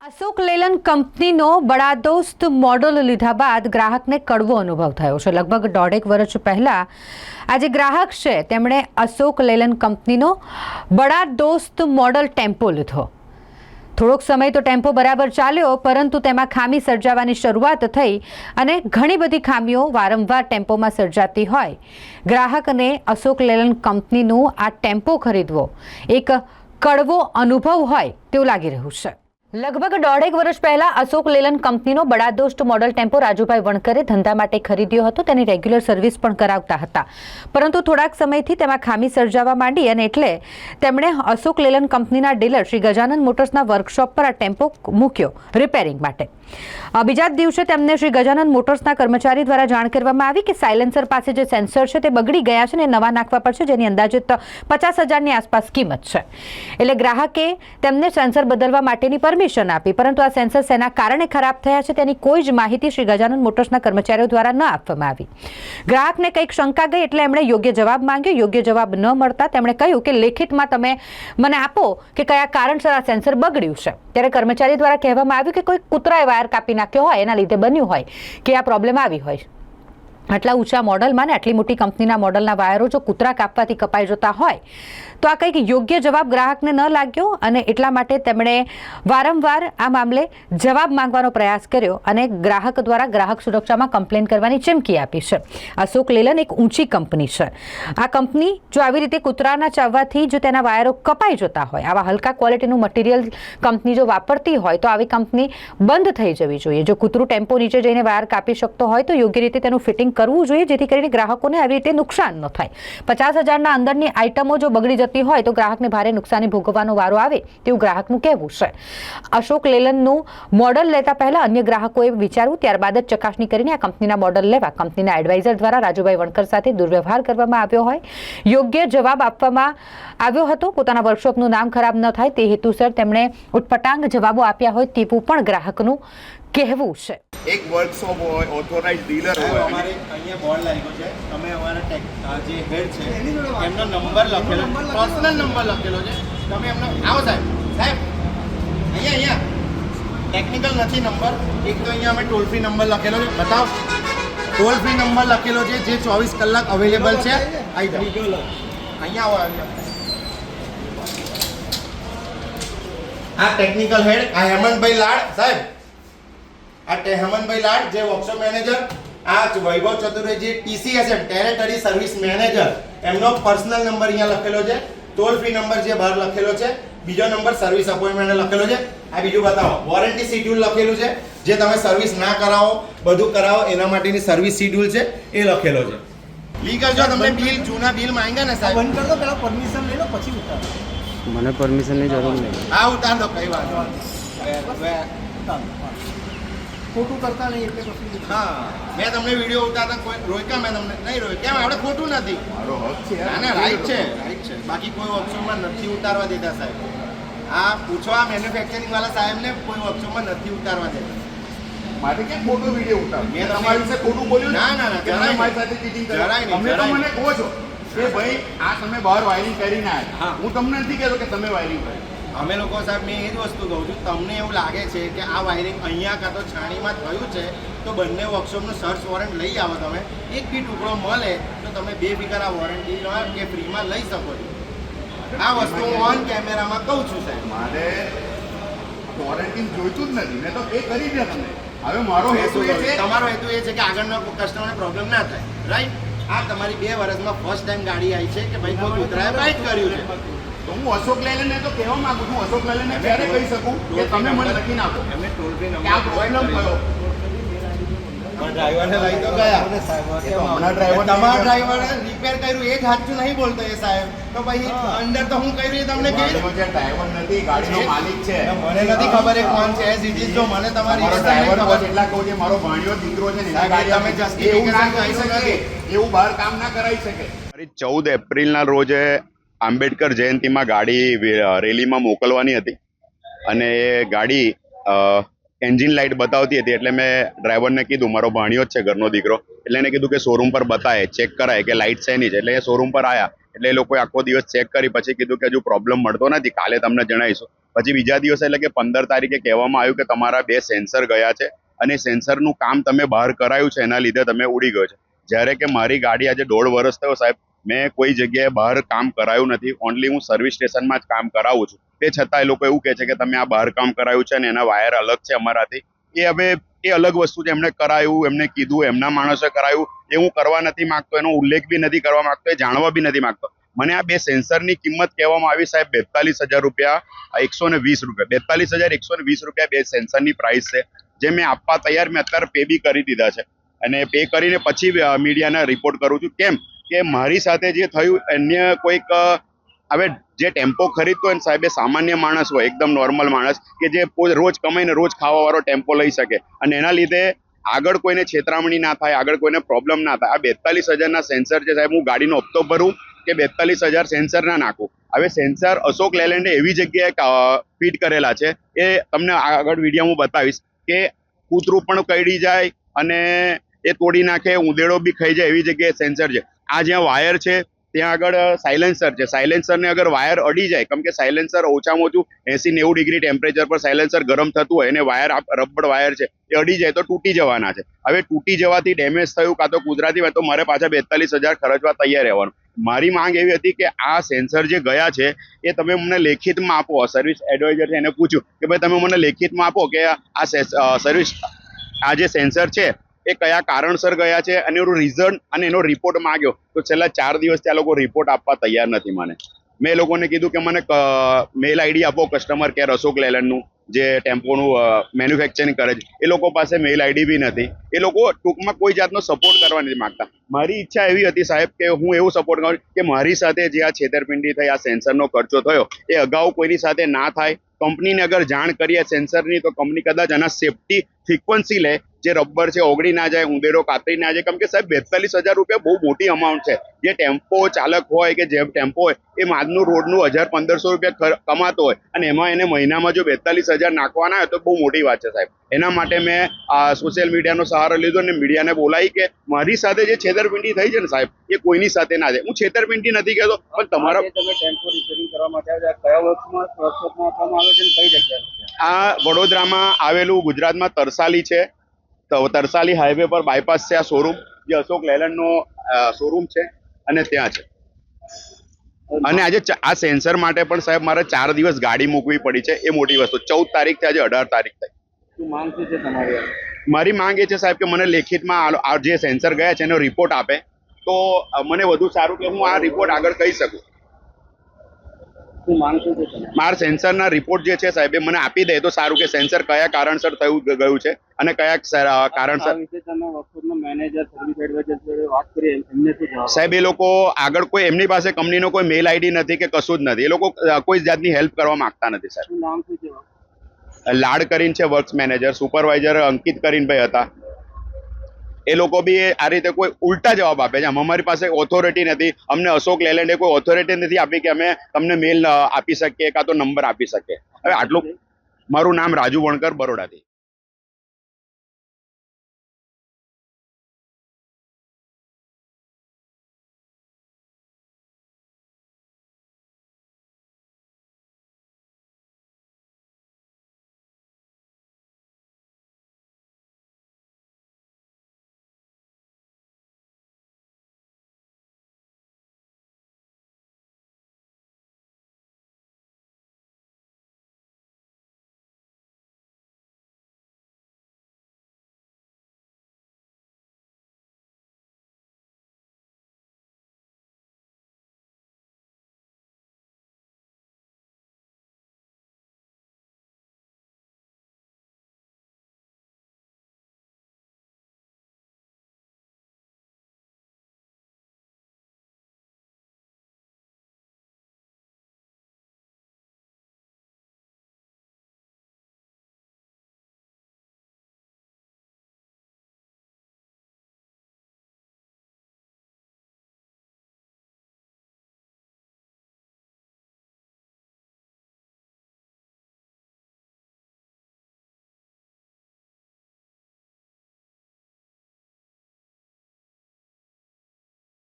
અશોક લેલન કંપનીનો બડા દોસ્ત મોડલ લીધા બાદ ગ્રાહકને કડવો અનુભવ થયો છે। લગભગ દોઢેક વર્ષ પહેલા આજે ગ્રાહક છે તેમણે અશોક લેલન કંપનીનો બડા દોસ્ત મોડલ ટેમ્પો લીધો। થોડોક સમય તો ટેમ્પો બરાબર ચાલ્યો, પરંતુ તેમાં ખામી સર્જાવાની શરૂઆત થઈ અને ઘણી બધી ખામીઓ વારંવાર ટેમ્પોમાં સર્જાતી હોય ગ્રાહકને અશોક લેલન કંપનીનું આ ટેમ્પો ખરીદવો એક કડવો અનુભવ હોય તેવું લાગી રહ્યું છે। લગભગ દોઢેક વર્ષ પહેલા અશોક લેલન કંપનીનો બડા દોસ્ત મોડલ ટેમ્પો રાજુભાઈ વણકરે ધંધા માટે ખરીદ્યો હતો। તેની રેગ્યુલર સર્વિસ પણ કરાવતા હતા, પરંતુ થોડાક સમયથી તેમાં ખામી સર્જાવા માંડી અને એટલે તેમણે અશોક લેલન કંપનીના ડીલર શ્રી ગજાનન મોટર્સના વર્કશોપ પર આ ટેમ્પો મૂક્યો રિપેરિંગ માટે। બીજા દિવસે તેમને શ્રી ગજાનન મોટર્સના કર્મચારી દ્વારા જાણ કરવામાં આવી કે સાયલેન્સર પાસે જે સેન્સર છે તે બગડી ગયા છે અને નવા નાખવા પડશે, જેની અંદાજિત 50,000ની આસપાસ કિંમત છે। એટલે ગ્રાહકે તેમને સેન્સર બદલવા માટેની પરમિશન આપી, પરંતુ આ સેન્સર શેના કારણે ખરાબ થયા છે તેની કોઈ જ માહિતી શ્રી ગજાનન મોટર્સના કર્મચારીઓ દ્વારા ન આપવામાં આવી। ગ્રાહકને કંઈક શંકા ગઈ એટલે એમણે યોગ્ય જવાબ માંગ્યો। યોગ્ય જવાબ ન મળતા તેમણે કહ્યું કે લેખિતમાં તમે મને આપો કે કયા કારણસર આ સેન્સર બગડ્યું છે। ત્યારે કર્મચારી દ્વારા કહેવામાં આવ્યું કે કોઈ કૂતરાએ વાયર કાપી નાખ્યો હોય, એના લીધે બન્યું હોય કે આ પ્રોબ્લેમ આવી હોય। આટલા ઊંચા મોડલમાં ને આટલી મોટી કંપનીના મોડલના વાયરો જો કૂતરા કાપવાથી કપાઈ જતા હોય તો આ કંઈક યોગ્ય જવાબ ગ્રાહકને ન લાગ્યો અને એટલા માટે તેમણે વારંવાર આ મામલે જવાબ માંગવાનો પ્રયાસ કર્યો અને ગ્રાહક દ્વારા ગ્રાહક સુરક્ષામાં કમ્પ્લેન કરવાની ચીમકી આપી છે। અશોક લેલન એક ઊંચી કંપની છે। આ કંપની જો આવી રીતે કૂતરાના ચાવવાથી જો તેના વાયરો કપાઈ જતા હોય, આવા હલકા ક્વોલિટીનું મટીરિયલ કંપની જો વાપરતી હોય તો આવી કંપની બંધ થઈ જવી જોઈએ। જો કૂતરું ટેમ્પો નીચે જઈને વાયર કાપી શકતો હોય તો યોગ્ય રીતે તેનું ફિટિંગ કરવું જોઈએ, જેથી કરીને ગ્રાહકોને આવી રીતે નુકસાન ન થાય। 50,000ના અંદરની આઇટમો જો બગડી જતી હોય તો ગ્રાહકને ભારે નુકસાની ભોગવવાનો વારો આવે તેવું ગ્રાહકનું કહેવું છે। અશોક લેલનનું મોડલ લેતા પહેલા અન્ય ગ્રાહકોએ વિચારવું, ત્યારબાદ જ ચકાસણી કરીને આ કંપનીના મોડલ લેવા કંપનીના એડવાઇઝર દ્વારા રાજુભાઈ વણકર સાથે દુર્વ્યવહાર કરવામાં આવ્યો હોય યોગ્ય જવાબ આપવામાં આવ્યો હતો। પોતાના વર્કશોપનું નામ ખરાબ ન થાય તે હેતુસર તેમણે ઉટપટાંગ જવાબો આપ્યા હોય તેવું પણ ગ્રાહકનું કહેવું છે। એક વર્કશોપ હોય, ઓથોરાઇઝ ડીલર હોય, અમારે અહીંયા બોર્ડ લાગ્યો છે, તમે અમારા જે હેડ છે એમનો નંબર લખેલો, પર્સનલ નંબર લખેલો છે, તમે એમનો આવો સાહેબ અહીંયા ટેકનિકલ નથી નંબર, એક તો અહીંયા અમે ટોલ ફ્રી નંબર લખેલો છે, બતાવો ટોલ ફ્રી નંબર લખેલો છે જે 24 કલાક અવેલેબલ છે। અહીંયા આવો, આ ટેકનિકલ હેડ આ હેમંતભાઈ લાડ સાહેબ, આ હેમંતભાઈ લાડ જે વર્કશોપ મેનેજર, આ Vaibhav Chaturvedi TCSM territory service manager, એમનો પર્સનલ નંબર અહીંયા લખેલો છે, ટોલ ફ્રી નંબર જે બહાર લખેલો છે, બીજો નંબર સર્વિસ અપોઇન્ટમેન્ટ લખેલો છે। આ બીજું બતાવો, વોરંટી શેડ્યુલ લખેલું છે, જે તમે સર્વિસ ના કરાવો બધું કરાવો એના માટેની સર્વિસ શેડ્યુલ છે એ લખેલો છે। લીગલ જો તમને બિલ જૂના બિલ માંગ્યા ને સાહેબ, બંધ કરી દો, પહેલા પરમિશન લઈ લો પછી ઉતારો। મને પરમિશનની જરૂર નહીં। આ ઉતાર દો, કઈ વાત ખોટું કરતા નહીં એટલે કશું હા, મેં તમને વિડીયો ઉતારતા કોઈ રોક્યા, મેં તમને નહીં રોક્યા, કેમ આપણે ખોટું નથી, મારો હક છે। ના ના રાઈટ છે, બાકી કોઈ વર્કશોપમાં નથી ઉતારવા દેતા સાહેબ। આ પૂછવા મેન્યુફેક્ચરિંગ વાળા સાહેબને કોઈ વર્કશોપમાં નથી ઉતારવા દેતા। મારે ક્યાં ખોટો વિડીયો ઉતારો? મેં તમારી વિશે ખોટું બોલ્યું ને? ના, કે તમે મારી સાથે ચીટિંગ કરી? જરાય નહીં, તમે તો જરાય મને કહો છો કે ભાઈ આ તમે બહાર વાયરિંગ કરીને હા। આવ્યા, હું તમને નથી કહેતો કે તમે વાયરિંગ કરી। અમે લોકો સાહેબ મેં એ જ વસ્તુ કહું છું, તમને એવું લાગે છે કે આ વાયરિંગ અહીંયા કાં તો છાણીમાં થયું છે તો બંને વર્કશોપનું સર્ચ વોરંટ લઈ આવો, તમે એક બી ટુકડો મળે તો તમે બેફિકર આ વોરંટી કે ફ્રીમાં લઈ શકો છો। આ વસ્તુ હું ઓન કેમેરામાં કહું છું સાહેબ। મારે વોરંટી જોઈતું જ નથી, મેં તો એ કરી દે તમને। હવે મારો હેતુ એ છે, તમારો હેતુ એ છે કે આગળના કસ્ટમરને પ્રોબ્લેમ ના થાય, રાઈટ? આ તમારી 2 વર્ષમાં ફર્સ્ટ ટાઈમ ગાડી આવી છે કે ભાઈ કોઈ કૂતરાએ બાઇટ કર્યું છે, તો હું અશોક લેલનને તો કહેવા માંગુ છું, અશોક લેલનને ક્યારે કહી શકું કે તમે મને લખીને આપો એમને ટોલ ફ્રી કે આ પ્રોબ્લેમ થયો? ડ્રાઈવરને લઈ તો ગયા, એ તો હમણાં ડ્રાઈવર તમારા ડ્રાઈવરે રિપેર કર્યું એ જ સાચું નહીં બોલતો એ સાહેબ, તો પછી અંદર તો હું કર્યું એ તમને કેવી મારો જે ડ્રાઈવર નથી, ગાડીનો માલિક છે। મને નથી ખબર એ કોણ છે, એઝ ઇટ ઇઝ જો મને તમારી મારો ડ્રાઈવર બસ એટલા કહું છે, મારો ભાણિયો દીકરો છે ને એની ગાડી તમે તમે justification એવું ના કહી કહી શકે. શકે, એવું બહાર કામ ના કરાવી શકે। 14 એપ્રિલના રોજે આંબેડકર જયંતિમાં ગાડી રેલીમાં મોકલવાની હતી અને એ ગાડી એન્જિન લાઇટ બતાવતી હતી, એટલે મેં ડ્રાઈવરને કીધું, મારો ભાણિયો જ છે ઘરનો દીકરો, એટલે એને કીધું કે શોરૂમ પર બતાવે, ચેક કરાય કે લાઇટ શેની છે, એટલે એ શોરૂમ પર આવ્યા એટલે એ લોકોએ આખો દિવસ ચેક કરી પછી કીધું કે હજુ પ્રોબ્લેમ મળતો નથી, કાલે તમને જણાવીશું. પછી બીજા દિવસે એટલે કે 15 તારીખે કહેવામાં આવ્યું કે તમારા 2 સેન્સર ગયા છે અને સેન્સરનું કામ તમે બહાર કરાયું છે, એના લીધે તમે ઉડી ગયો છે. જ્યારે કે મારી ગાડી આજે 1.5 વર્ષ થયો સાહેબ, મેં કોઈ જગ્યાએ બહાર કામ કરાયું નથી. ઓનલી હું સર્વિસ સ્ટેશનમાં જ કામ કરાવું છું. તે છતાં એ લોકો એવું કહે છે કે તમે આ બહાર કામ કરાયું છે અને એના વાયર અલગ છે અમારાથી. એ અલગ વસ્તુ છે. એમને કરાયું, એમને કીધું, એમના માણસે કરાયું, એ હું કરવા નથી માંગતો, એનો ઉલ્લેખ બી નથી કરવા માંગતો, એ જાણવા બી નથી માંગતો. મને આ 2 સેન્સરની કિંમત કહેવામાં આવી સાહેબ 42,000 રૂપિયા, 120 રૂપિયા, 42,120 રૂપિયા 2 સેન્સરની પ્રાઇસ છે, જે મેં આપવા તૈયાર. મેં અત્યારે પે બી કરી દીધા છે અને પે કરીને પછી મીડિયાને રિપોર્ટ કરું છું. કેમ કે મારી સાથે જે થયું અન્ય કોઈક હવે જે ટેમ્પો ખરીદતો હોય ને સાહેબ, એ સામાન્ય માણસ હોય, એકદમ નોર્મલ માણસ કે જે રોજ કમાઈને રોજ ખાવાવાળો ટેમ્પો લઈ શકે અને એના લીધે આગળ કોઈને છેતરામણી ના થાય, આગળ કોઈને પ્રોબ્લેમ ના થાય. આ 42,000ના સેન્સર છે સાહેબ, હું ગાડીનો હપ્તો ભરું કે 42,000 સેન્સર ના નાખું? હવે સેન્સર અશોક લેલેન્ડે એવી જગ્યાએ ફિટ કરેલા છે, એ તમને આગળ વિડીયો હું બતાવીશ કે કૂતરું પણ કરડી જાય અને એ તોડી નાખે, ઉંદેડો બી ખાઈ જાય એવી જગ્યાએ સેન્સર છે. આ જ્યાં વાયર છે ત્યાં આગળ સાયલેન્સર છે. સાયલેન્સરને અગર વાયર અડી જાય, કેમ કે સાયલેન્સર ઓછામાં ઓછું 80-90 ડિગ્રી ટેમ્પરેચર પર સાયલેન્સર ગરમ થતું હોય અને વાયર રબડ વાયર છે એ અડી જાય તો તૂટી જવાના છે. હવે તૂટી જવાથી ડેમેજ થયું કાં તો કુદરતી હોય તો મારે પાછા 42,000 ખર્ચવા તૈયાર રહેવાનું. મારી માંગ એવી હતી કે આ સેન્સર જે ગયા છે એ તમે મને લેખિતમાં આપો. સર્વિસ એડવાઇઝર છે એને પૂછ્યું કે ભાઈ તમે મને લેખિતમાં આપો કે આ જે સેન્સર છે એ કયા કારણસર ગયા છે અને એનું રીઝન અને એનો રિપોર્ટ માંગ્યો તો છેલ્લા 4 દિવસથી આ લોકો રિપોર્ટ આપવા તૈયાર નથી. મેં એ લોકોને કીધું કે મને મેલ આઈડી આપો કસ્ટમર કેર અશોક લેલેન્ડનું, જે ટેમ્પોનું મેન્યુફેક્ચરિંગ કરે છે. એ લોકો પાસે મેલ આઈડી બી નથી. એ લોકો ટૂંકમાં કોઈ જાતનો સપોર્ટ કરવા નથી માંગતા. મારી ઈચ્છા એવી હતી સાહેબ કે હું એવું સપોર્ટ કરું કે મારી સાથે જે આ છેતરપિંડી થઈ, આ સેન્સરનો ખર્ચો થયો એ અગાઉ કોઈની સાથે ના થાય. કંપનીને અગર જાણ કરીએ સેન્સરની તો કંપની કદાચ આના સેફટી ફ્રીક્વન્સી લે, જે રબર છે ઓગળી ના જાય, ઉંદેરો કાતરી ના જાય. કેમ કે સાહેબ 42,000 રૂપિયા બહુ મોટી અમાઉન્ટ છે. જે ટેમ્પો ચાલક હોય કે જે ટેમ્પો હોય એ આજનું રોડનું 1,000-1,500 રૂપિયા કમાતો હોય અને એમાં એને મહિનામાં જો 42,000 નાખવાના હોય તો બહુ મોટી વાત છે સાહેબ. એના માટે મેં સોશિયલ મીડિયાનો સહારો લીધો અને મીડિયાને બોલાવી કે મારી સાથે જે છેતરપિંડી થઈ છે ને સાહેબ, એ કોઈની સાથે ના થાય. હું છેતરપિંડી નથી કહેતો, પણ તમારા તમે ટેમ્પો રિપેરિંગ કરવા માટે આવ્યા, કયા વર્કશોપમાં આપવામાં આવે છે અને કઈ જગ્યાએ? આ વડોદરામાં આવેલું, ગુજરાતમાં તરસાલી છે, તો તરસાલી હાઈવે પર બાયપાસ છે આ શોરૂમ, જે અશોક લેલેન્ડનો શોરૂમ છે અને ત્યાં છે. અને આજે આ સેન્સર માટે પણ સાહેબ મારે 4 દિવસ ગાડી મૂકવી પડી છે. એ મોટી વસ્તુ. 14 તારીખથી આજે 18 તારીખ થઈ. શું માંગ શું છે તમારી? મારી માંગ એ છે સાહેબ કે મને લેખિતમાં આ જે સેન્સર ગયા છે એનો રિપોર્ટ આપે તો મને વધુ સારું કે હું આ રિપોર્ટ આગળ કહી શકું. શું માંગ શું છે તમારી? મારા સેન્સરના રિપોર્ટ જે છે સાહેબ એ મને આપી દે તો સારું કે સેન્સર કયા કારણસર ગયું છે અને કયા કારણસર. આ વિશે તમે વર્કશોપના મેનેજર, સર્વિસ એડવાઇઝર જોડે વાત કરી, એમને શું જવાબ? સાહેબ એ લોકો આગળ કોઈ એમની પાસે કંપનીનો કોઈ મેલ આઈડી નથી કે કશું જ નથી. એ લોકો કોઈ જાતની હેલ્પ કરવા માંગતા નથી સાહેબ. શું નામ શું છે? લાડ કરીને છે વર્ક્સ મેનેજર, સુપરવાઇઝર અંકિત કરીને ભાઈ હતા. એ લોકો બી આ રીતે કોઈ ઉલટા જવાબ આપે છે. અમારી પાસે ઓથોરિટી નથી, અમને અશોક લેલેન્ડે કોઈ ઓથોરિટી નથી આપી કે અમે તમને મેલ આપી શકીએ કાં તો નંબર આપી શકીએ. હવે આટલું. મારું નામ રાજુ વણકર, બરોડાથી.